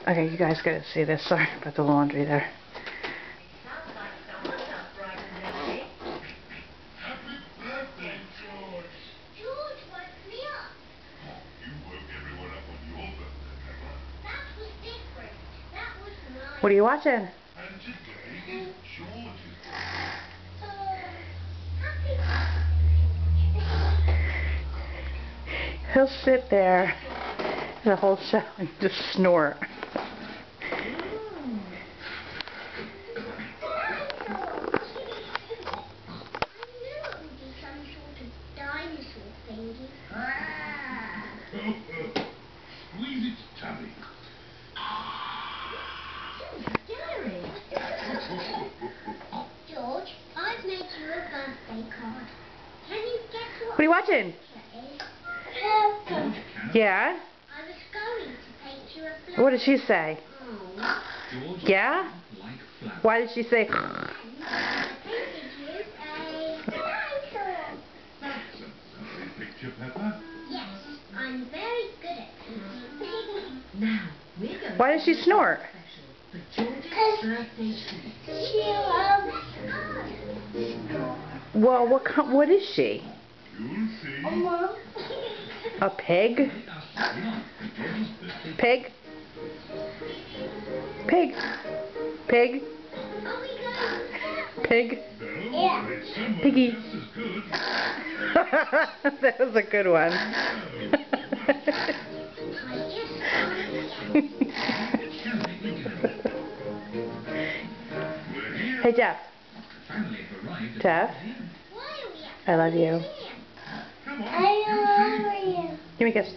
Okay, you guys gotta see this. Sorry about the laundry there. Happy birthday, George! George woke me up. You woke everyone up on your birthday, Peppa. That was different. That was nice. What are you watching? And today is George's birthday. Happy He'll sit there the whole show and just snort. dinosaur thingy. Squeeze its tummy. Scary. George, I've made you a birthday card. Can you guess What are you watching? Peppa. Yeah? I was going to paint you a flower. What did she say? Oh. Yeah? Why did she say? I painted you a dinosaur. That's a lovely picture, Peppa. Yes, I'm very good at painting. Now, we're going Why does she snort? for George's birthday treat. Well, what is she? You'll see. A pig? Pig? Pig? Pig? Pig? No, it's someone Piggy. just as good. That was a good one. Hey Jeff. Jeff, I love you. Come on, I love you. Give me a kiss.